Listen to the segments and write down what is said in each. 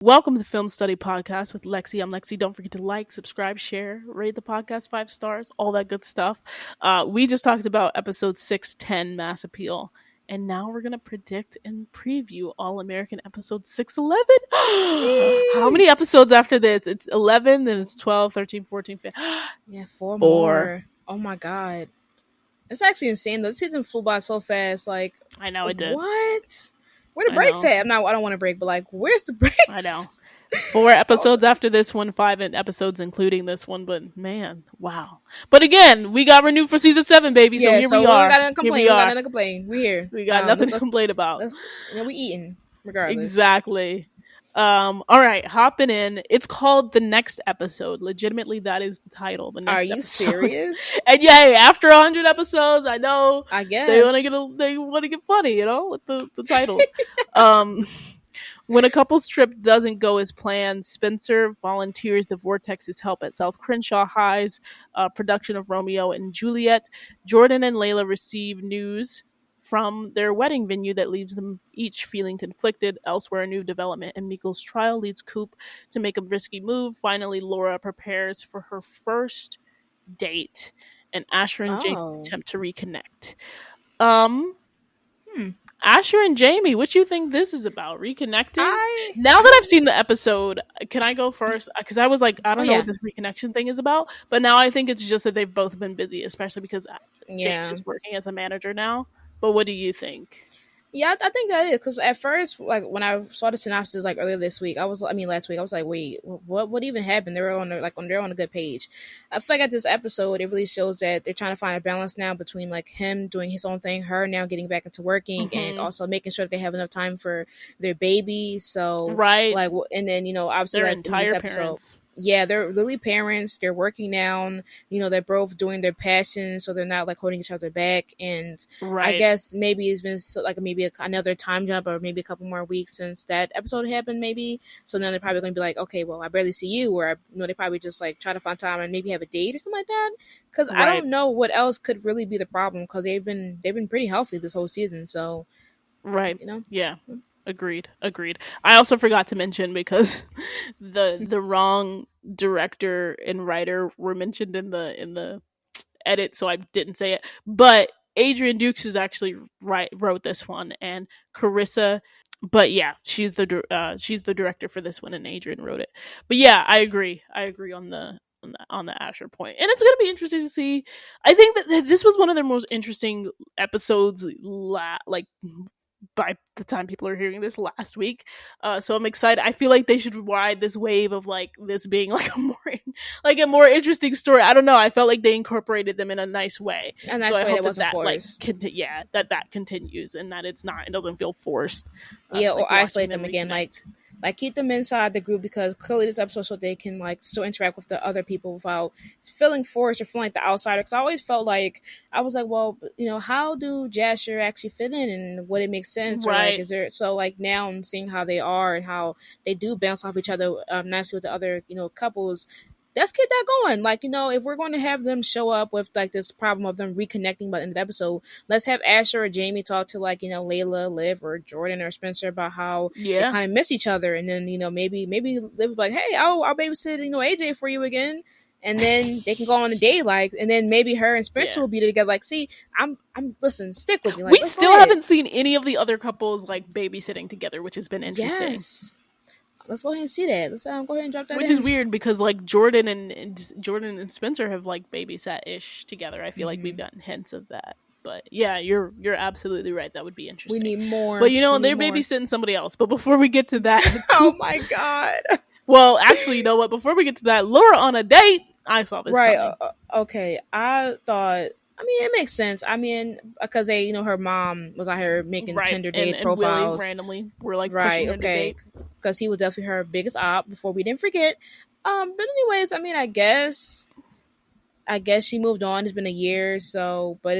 Welcome to Film Study Podcast with Lexi. I'm Lexi. Don't forget to like, subscribe, share, rate the podcast 5 stars, all that good stuff. We just talked about episode 610, Mass Appeal. And now we're going to predict and preview All-American episode 611. How many episodes after this? It's 11, then it's 12, 13, 14, 15. Yeah, four more. Oh my God. It's actually insane though. The season flew by so fast. Like, I know it did. What? Where the breaks at? I don't want to break, but like, where's the breaks? I know. 4 episodes after this one, 5 episodes including this one, but man, wow. But again, we got renewed for season 7, baby. So here we are. We got nothing to complain. We got nothing to complain. We here. We got nothing to complain about. We eating regardless. Exactly. All right, hopping in. It's called The Next Episode. Legitimately, that is the title. The Next Episode. Are you serious? And yay, after 100 episodes, I know. I guess they want to get funny, with the titles. When a couple's trip doesn't go as planned, Spencer volunteers the Vortex's help at South Crenshaw High's production of Romeo and Juliet. Jordan and Layla receive news from their wedding venue that leaves them each feeling conflicted. Elsewhere, a new development in Miko's trial leads Coop to make a risky move. Finally, Laura prepares for her first date, and Asher and Jamie attempt to reconnect. Asher and Jamie, what you think this is about? Reconnecting? Now that I've seen the episode, can I go first? Because I was like, I don't know what this reconnection thing is about. But now I think it's just that they've both been busy, especially because Jamie is working as a manager now. But what do you think? Yeah, I think that is because at first, like when I saw the synopsis like earlier this week, last week, I was like, wait, what even happened? They were they're on a good page. I feel like at this episode, it really shows that they're trying to find a balance now between like him doing his own thing, her now getting back into working, and also making sure that they have enough time for their baby. So and then obviously their like entire episode, parents. Yeah, they're really parents. They're working now. They're both doing their passion, so they're not like holding each other back. And I guess maybe it's been another time jump, or maybe a couple more weeks since that episode happened. Maybe so now they're probably going to be like, okay, well, I barely see you, or they probably just like try to find time and maybe have a date or something like that. Because I don't know what else could really be the problem, because they've been pretty healthy this whole season. So yeah. Agreed. I also forgot to mention, because the wrong director and writer were mentioned in the edit, so I didn't say it. But Adrian Dukes is actually wrote this one, and Carissa. But yeah, she's the director for this one, and Adrian wrote it. But yeah, I agree on the Asher point, and it's going to be interesting to see. I think that this was one of their most interesting episodes, by the time people are hearing this, last week. So I'm excited. I feel like they should ride this wave of like this being like a more interesting story. I don't know. I felt like they incorporated them in a nice way. A nice way that wasn't forced. That continues, and that it doesn't feel forced. Or isolate them again. Like keep them inside the group, because clearly this episode so they can like still interact with the other people without feeling forced or feeling like the outsider. Because I always felt like I was like, well, how do Jasher actually fit in, and would it make sense? Right. Or like, is there now I'm seeing how they are and how they do bounce off each other nicely with the other couples. Let's keep that going. Like, if we're going to have them show up with like this problem of them reconnecting by the end of the episode, let's have Asher or Jamie talk to like, Layla, Liv, or Jordan or Spencer about how they kind of miss each other. And then, maybe Liv like, hey, I'll babysit, AJ for you again. And then they can go on a date, and then maybe her and Spencer will be together. Like, see, I'm listen, stick with me. Like, we still haven't seen any of the other couples like babysitting together, which has been interesting. Yes. Let's go ahead and see that. Let's go ahead and drop that Which in. is weird, because like Jordan and Spencer have like babysat-ish together. I feel like we've gotten hints of that. But yeah, you're absolutely right. That would be interesting. We need more. But they're babysitting somebody else. But before we get to that, oh my God. Well, actually, you know what? Before we get to that, Laura on a date. I saw this. Right. Okay. I thought. It makes sense. Because they, her mom was out here making Tinder date profiles. Willie randomly were like right. Pushing her to date. Because he was definitely her biggest op before we didn't forget. But anyways, I guess she moved on. It's been a year, so I'm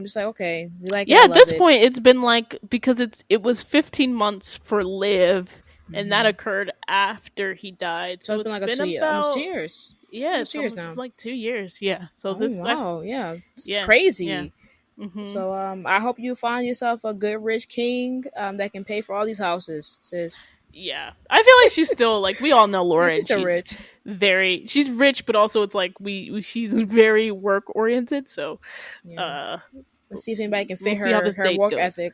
just like, okay, we like. Yeah, at this point, it's been like, because it was 15 months for Liv, and that occurred after he died. So it's been almost 2 years. Yeah, it's like 2 years. Yeah, so it's crazy. Yeah. Mm-hmm. So I hope you find yourself a good rich king that can pay for all these houses, sis. Yeah, I feel like she's still like, we all know Laura, She's and still rich. she's rich, but also it's like she's very work oriented. So, Yeah. uh, Let's see if anybody can we'll fit see how this her date work goes. ethic.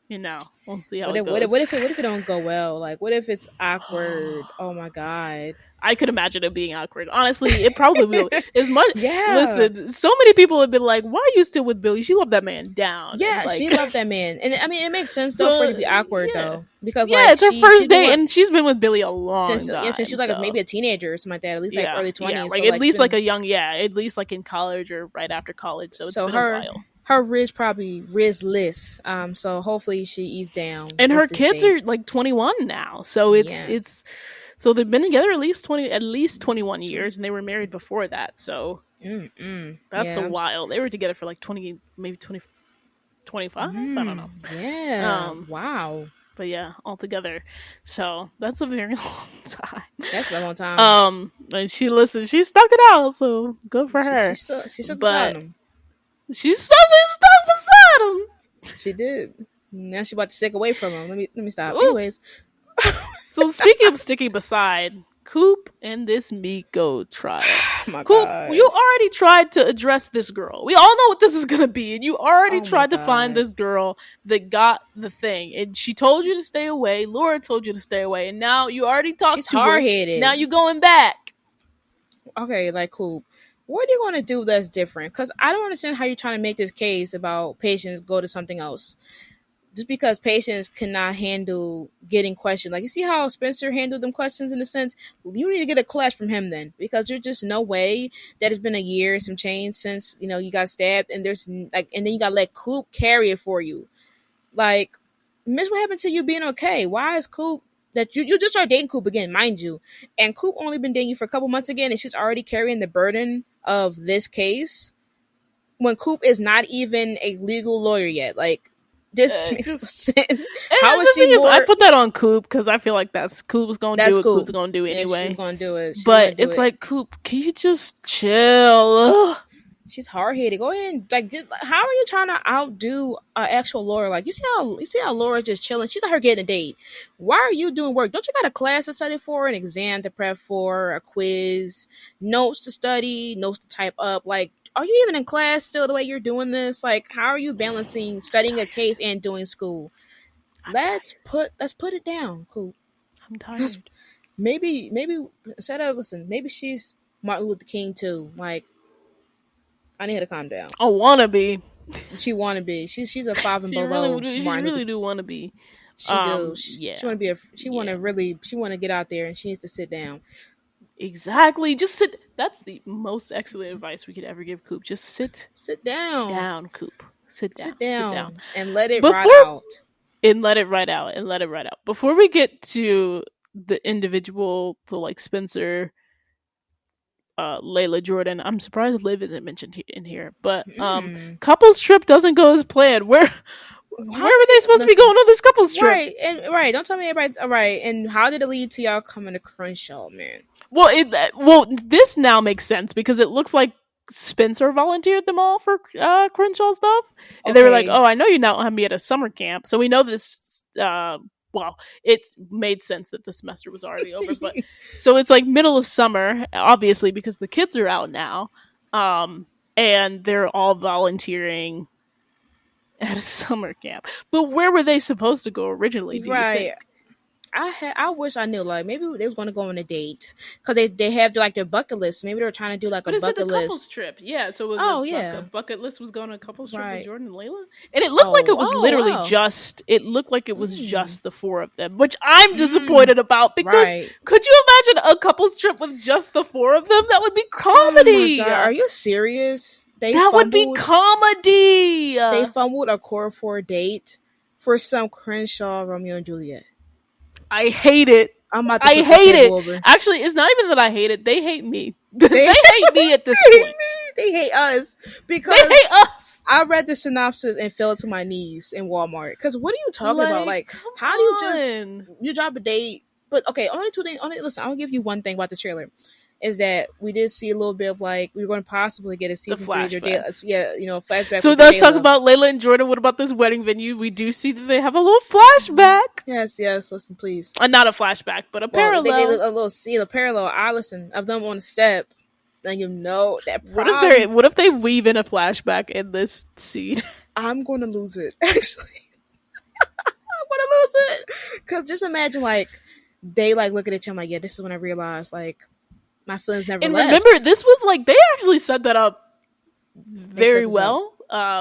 We'll see how What it if goes. it don't go well? Like, what if it's awkward? Oh my god. I could imagine it being awkward. Honestly, it probably will. As much, Yeah. listen, so many people have been like, "Why are you still with Billy? She loved that man down." And Yeah, like, she loved that man, and I mean, it makes sense though for it so to be awkward yeah, though, because yeah, like it's her she's first been date, with and she's been with Billy a long since she time. was like So maybe a teenager or something like that, at least like yeah, early yeah, 20s. like So at like it's least like been a young, yeah, at least like in college or right after college. So it's so been a while. her Riz probably Rizless. So hopefully she eased down And with her this kids date. are like 21 now, so Yeah. it's so they've been together at least 21 years, and they were married before that. So that's a Yeah. while. They were together for like 20, maybe 20, 25. I don't know. Yeah. Wow. But yeah, altogether. So that's a very long time. That's a long time. And she stuck it out, so good for her. She stuck beside But him. she's something stuck beside him. She did. Now she about to stick away from him. Let me stop. Ooh. Anyways. So speaking of sticking beside, Coop and this Miko trial. Oh my Coop, god. you already tried to address this girl. We all know what this is gonna be, and you already Oh tried my to find God. this girl that got the thing. And she told you to stay away. Laura told you to stay away, and now you already talked She's to her. hard-headed. Now you going back. Okay, like Coop. What are you going to do that's different? Because I don't understand how you're trying to make this case about patients go to something else. Just because patients cannot handle getting questioned. Like, you see how Spencer handled them questions in a sense? You need to get a class from him then. Because there's just no way that it's been a year, some change since, you got stabbed. And there's like, and then you got to let Coop carry it for you. Like, miss, what happened to you being okay? Why is Coop that you just started dating Coop again, mind you, and Coop only been dating you for a couple months again, and she's already carrying the burden of this case when Coop is not even a legal lawyer yet. Like, this makes no sense. How is she more? I put that on Coop because I feel like Coop was gonna do what Coop's gonna do anyway. Yeah, she's gonna do it. But it's like, Coop, can you just chill? Ugh. She's hard headed. Go ahead and how are you trying to outdo an actual Laura? Like, you see how Laura's just chilling. She's out here getting a date. Why are you doing work? Don't you got a class to study for, an exam to prep for, a quiz, notes to study, notes to type up? Like, are you even in class still the way you're doing this? Like, how are you balancing studying a case and doing school? Let's put it down, Cool. I'm tired. Maybe instead of maybe she's Martin Luther King too. Like, I need her to calm down. I wanna be. She wanna be. She's a 5 and she below. Really do wanna be. She do. Yeah. She wanna be. She wanna get out there, and she needs to sit down. Exactly. Just sit. That's the most excellent advice we could ever give Coop. Just sit down. Down, Coop. Sit down. And let it ride out. And let it ride out. Before we get to the individual, so like Spencer, Layla, Jordan, I'm surprised Liv isn't mentioned in here. But couples trip doesn't go as planned. Where were they supposed to be going on this couples trip? Right. Don't tell me everybody. Right. And how did it lead to y'all coming to Crenshaw, man? Well, this now makes sense because it looks like Spencer volunteered them all for Crenshaw stuff, and they were like, "Oh, I know you now have me at a summer camp." So we know this. Well, it made sense that the semester was already over, but so it's like middle of summer, obviously, because the kids are out now, and they're all volunteering at a summer camp. But where were they supposed to go originally? Do you think? I wish I knew. Like, maybe they was going to go on a date because they have like their bucket list. Maybe they were trying to do like a bucket list. Couples trip. Yeah, so it was a bucket list was going on a couples trip with Jordan and Layla, and it looked like it was literally just. It looked like it was just the four of them, which I'm disappointed about because could you imagine a couples trip with just the four of them? That would be comedy. Oh my God, are you serious? Would be comedy. They fumbled a core 4 date for some Crenshaw Romeo and Juliet. I hate it. I hate it. Over. Actually, it's not even that I hate it. They hate me. They hate me at this point. They hate us because they hate us. I read the synopsis and fell to my knees in Walmart. Because what are you talking about? Like, how do you drop a date? But okay, only 2 things. Listen, I'll give you one thing about the trailer. is that we did see a little bit of like we're going to possibly get a The season 3 of flashbacks. flashback. So with let's talk Jayla. about Layla and Jordan. What about this wedding venue? We do see that they have a little flashback. Yes, listen, please. Not a flashback, but a Well, parallel. they did a little see the parallel. I listen of them on the step. Then you know that. What if they weave in a flashback in this scene? I'm going to lose it. Actually, I'm going to lose it because just imagine like they like look at each other like, yeah, this is when I realized like my feelings never and left. Remember, this was like they actually set that up very well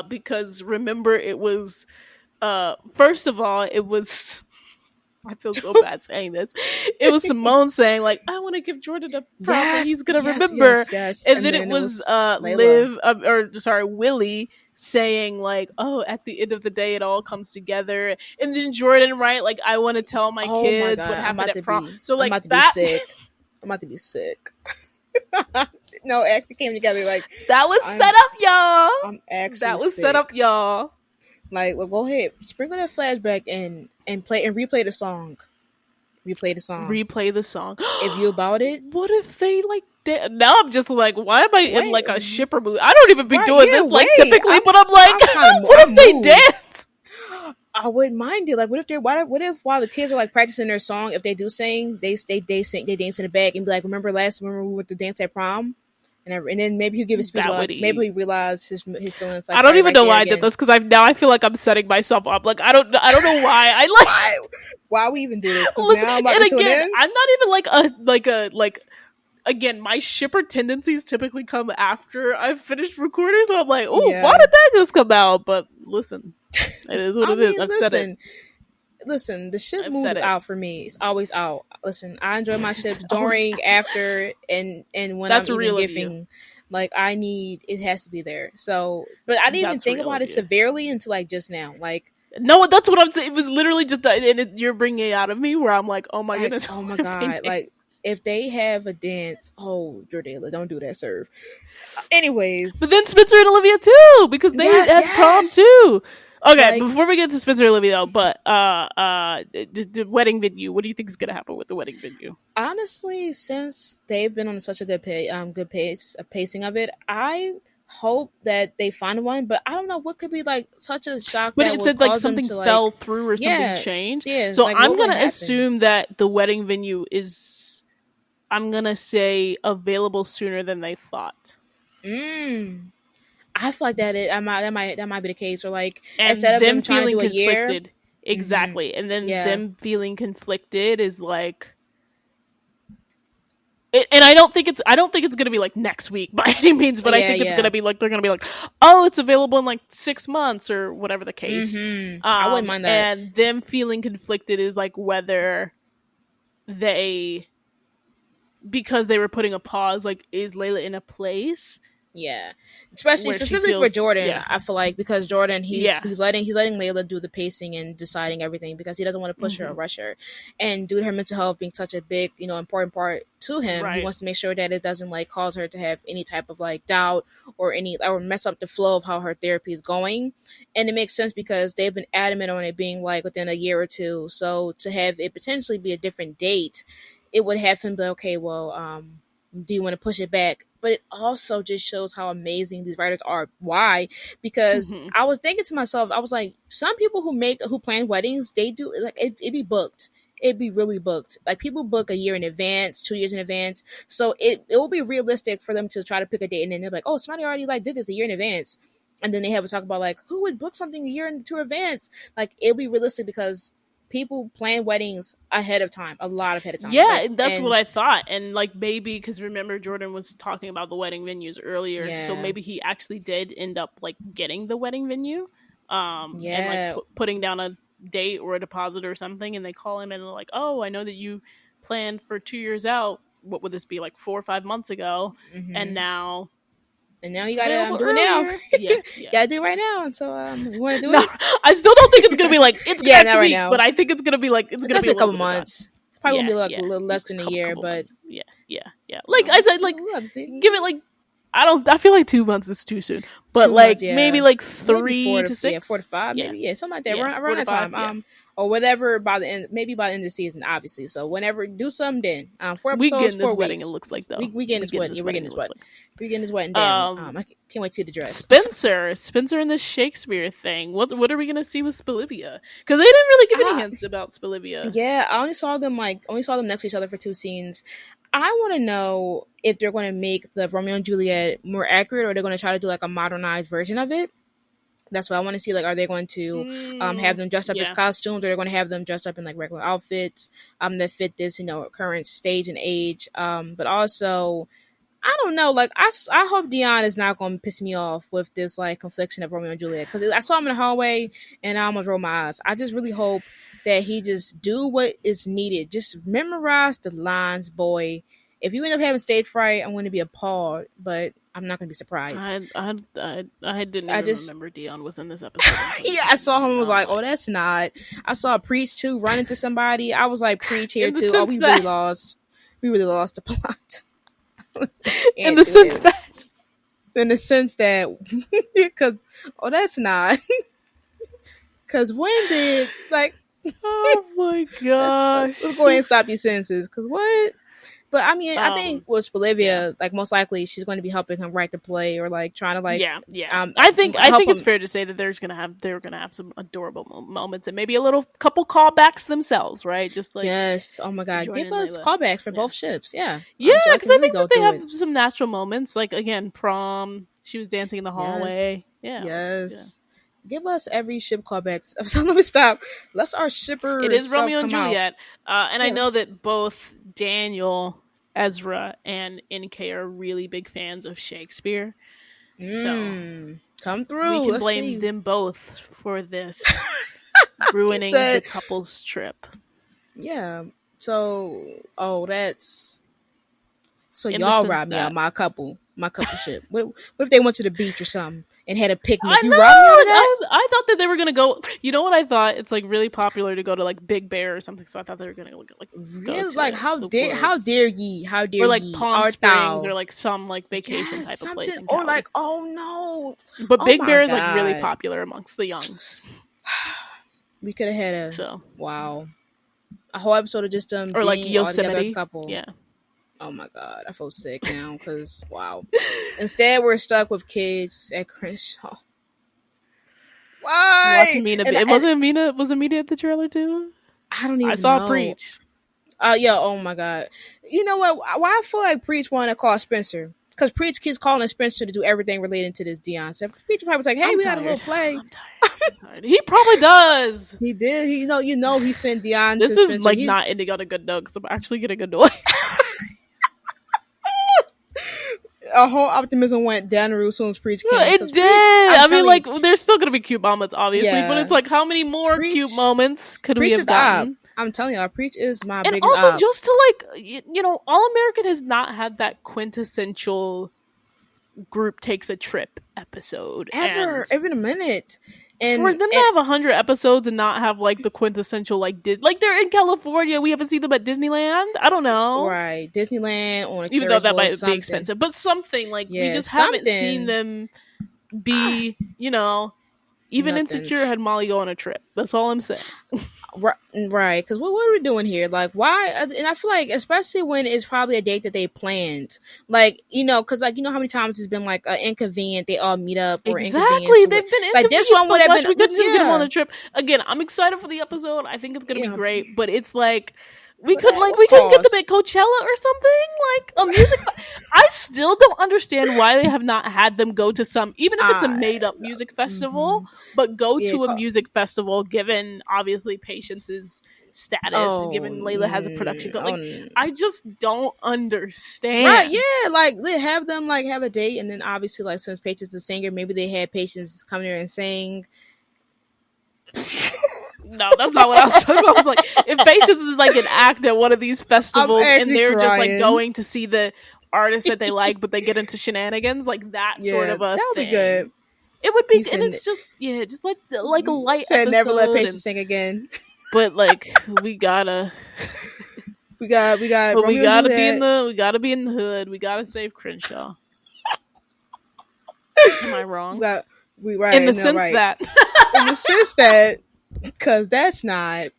because remember it was first of all it was. I feel so bad saying this. It was Simone saying like, "I want to give Jordan a prom that he's gonna remember," yes. And then it was Willie saying like, "Oh, at the end of the day, it all comes together." And then Jordan, right? Like, I want to tell my kids what happened at prom. So like I'm about to that. Be sick. I'm about to be sick. No, it actually came together like that was set up, y'all. I'm actually that was sick. Set up, y'all. Like, well, go ahead, sprinkle that flashback and replay the song. Replay the song. If you about it, what if they like? Now I'm just like, why am I in like a shipper mood? I don't even be doing this like typically, but I'm like, what if they dance? I wouldn't mind it. Like, what if while the kids are like practicing their song, if they do sing, they dance in the back and be like, remember we went to dance at prom? And then maybe he'll give a speech. Like, maybe he realized his feelings. Like, I don't even know why I did this because I feel like I'm setting myself up. Like I don't know why I like why we even do this. Listen, and again, I'm not even again, my shipper tendencies typically come after I've finished recording, so I'm like, oh, why did that just come out? But listen, it is what it is. I've said it. Listen, the ship moves out for me. It's always out. Listen, I enjoy my ships during, after, and when I'm even giving. Like, it has to be there. So, but I didn't even think about it severely until like just now. Like, no, that's what I'm saying. It was literally just, and you're bringing it out of me where I'm like, oh my goodness, oh my god, like if they have a dance, Jordela, don't do that, serve. Anyways, but then Spencer and Olivia too, because they had prom too. Okay, before we get to Spencer and Olivia though, but the wedding venue, what do you think is going to happen with the wedding venue? Honestly, since they've been on such a good pacing of it, I hope that they find one, but I don't know what could be like such a shock. But it said like something fell through or something changed. Yeah, so like, I'm gonna assume that the wedding venue is, I'm gonna say, available sooner than they thought. I feel like that might be the case, or like and instead of them trying to do a conflicted, year, exactly, and then them feeling conflicted is like. And I don't think it's gonna be like next week by any means, but I think it's gonna be like they're gonna be like, oh, it's available in like 6 months or whatever the case. I wouldn't mind that. And them feeling conflicted is like whether because they were putting a pause, like, is Layla in a place? Yeah, especially specifically for Jordan. I feel like because Jordan, he's letting Layla do the pacing and deciding everything because he doesn't want to push her or rush her, and due to her mental health being such a big, important part to him, he wants to make sure that it doesn't like cause her to have any type of like doubt or mess up the flow of how her therapy is going. And it makes sense because they've been adamant on it being like within a year or two. So to have it potentially be a different date, it would have him be okay. Well, do you want to push it back? But it also just shows how amazing these writers are. Why? Because I was thinking to myself, I was like, some people who plan weddings, they do like it'd be booked. It'd be really booked. Like people book a year in advance, 2 years in advance. So it will be realistic for them to try to pick a date, and then they're like, oh, somebody already like did this a year in advance, and then they have a talk about like who would book something a year into advance. Like it'll be realistic because people plan weddings ahead of time, a lot ahead of time. Yeah, that's what I thought. And like maybe because remember Jordan was talking about the wedding venues earlier, so maybe he actually did end up like getting the wedding venue, and like putting down a date or a deposit or something, and they call him and they're like, oh, I know that you planned for 2 years out. What would this be, like 4 or 5 months ago? And now you gotta do it now. Yeah, gotta do it right now. And so you want to do it? I still don't think it's gonna be like it's next week, but I think it's gonna be like it's gonna be a couple months. Probably gonna be like a little less than a year, but yeah. Like I said, like give it like I feel like 2 months is too soon, but like maybe like 3 to 6, 4 to 5, maybe something like that. Around that time. or whatever by the end, maybe by the end of the season, obviously. So whenever, do something then. 4 We episodes, getting this 4 wedding. weeks. It looks like though. We getting this wedding. Yeah, we're getting this wedding. We're getting this wedding down. I can't wait to see the dress. Spencer in the Shakespeare thing. What are we gonna see with Spilivia? Because they didn't really give any hints about Spilivia. Yeah, I only saw them next to each other for 2 scenes. I want to know if they're going to make the Romeo and Juliet more accurate, or they're going to try to do like a modernized version of it. That's what I want to see. Like, are they going to have them dressed up as costumes, or they're going to have them dressed up in like regular outfits that fit this, current stage and age. But also, I don't know. Like, I hope Dion is not going to piss me off with this like confliction of Romeo and Juliet, because I saw him in the hallway and I almost rolled my eyes. I just really hope that he just do what is needed. Just memorize the lines, boy. If you end up having stage fright, I'm going to be appalled, but I'm not going to be surprised. I didn't even remember Dion was in this episode. Yeah, I saw him and was like, oh, that's not. I saw Preach too run into somebody. I was like, Preach here too. Oh, we really lost. We really lost the plot. In the sense that, because that's not. Because when did oh my gosh. Let's go ahead and stop your senses. Because what? But I mean, I think with Olivia, like most likely she's going to be helping him write the play, or like trying to like I think it's fair to say that they're gonna have some adorable moments, and maybe a little couple callbacks themselves, right? Just like, yes, oh my god, give us callbacks for both ships, because I think that they have some natural moments, like again, prom, she was dancing in the hallway, Give us every ship callbacks. So let me stop. Let's our shipper. It is Romeo and Juliet, and I know that both Daniel, Ezra, and NK are really big fans of Shakespeare. So come through. We can blame them both for this ruining the couple's trip. Yeah. So, that's so y'all robbed me out my couple ship. What if they went to the beach or something and had a picnic? You robbed me out of that? I thought that they were gonna go. You know what I thought? It's like really popular to go to like Big Bear or something. So I thought they were gonna like really, like how dare ye, or like Palm Springs or like some like vacation type of place in Cali. Or like, oh no, but Big Bear is like really popular amongst the youngs. We could have had a whole episode of just them or like Yosemite as a couple. Yeah. Oh my god, I feel sick now because Instead, we're stuck with kids at Crenshaw. Why? Wasn't Mina at the trailer too? I don't even know. I saw Preach. Oh my god. You know what? Why I feel like Preach wanted to call Spencer? Because Preach keeps calling Spencer to do everything related to this Dion. So Preach probably was like, hey, we had a little play. I'm tired. He probably does. He did. He sent Dion this to is Spencer. Like not ending on a good note because I'm actually getting annoyed. A whole optimism went down the roof as soon as Preach came. It did. There's still going to be cute moments, obviously, but it's like, how many more cute moments could we have gotten? I'm telling you, Preach is my biggest. And also, just to All American has not had that quintessential group takes a trip episode ever in a minute. And for them to have 100 episodes and not have like the quintessential like they're in California, we haven't seen them at Disneyland. I don't know, right? Disneyland on even though that might be expensive, but something like we just haven't seen them be. Even Insecure had Molly go on a trip. That's all I'm saying. Right. Because what are we doing here? Like, why? And I feel like, especially when it's probably a date that they planned. Like, because like, how many times it's been like inconvenient, they all meet up or exactly. They've been inconvenient. Like, this one would have been. We couldn't just get them on a trip. Again, I'm excited for the episode. I think it's going to be great. But it's like, we couldn't get them at Coachella or something, like a music. I still don't understand why they have not had them go to some, even if it's a made up music festival, but go to a music festival. Given obviously Patience's status, given Layla has a production, I just don't understand. Right? Yeah, like they have them like have a date, and then obviously like since Patience is a singer, maybe they had Patience come there and sing. No, that's not what I was talking about. I was like, if Patience is like an act at one of these festivals and they're just like going to see the artist that they like, but they get into shenanigans, like that sort of a thing. That would be good. It would be, and it's just like a light episode. Never let Patience sing again. But like we gotta be in the hood. We gotta save Crenshaw. Am I wrong? In the sense that because that's not.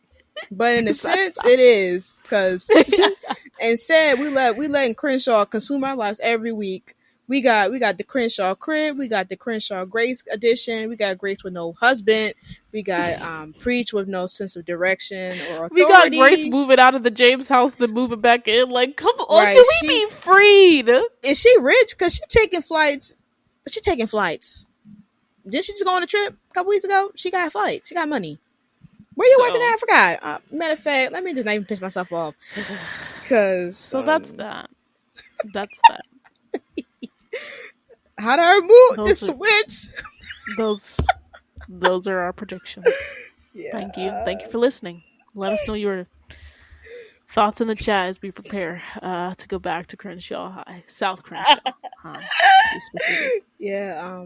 But in a sense, not. it is, because instead we letting Crenshaw consume our lives every week. We got the Crenshaw crib, we got the Crenshaw Grace edition, we got Grace with no husband, we got Preach with no sense of direction or We got Grace authority. moving out of the James house, then moving back in. Like, come on, Right? can we be freed? Is she rich? Because she taking flights. She taking flights. Did she just go on a trip a couple weeks ago? She got flights. She got money. Where you working at? I forgot. Matter of fact, let me just not even piss myself off. Cause that's that. That's that. How do I move the switch? Those are our predictions. Yeah. Thank you for listening. Let us know your thoughts in the chat as we prepare to go back to Crenshaw High, South Crenshaw High, to be specific. Yeah.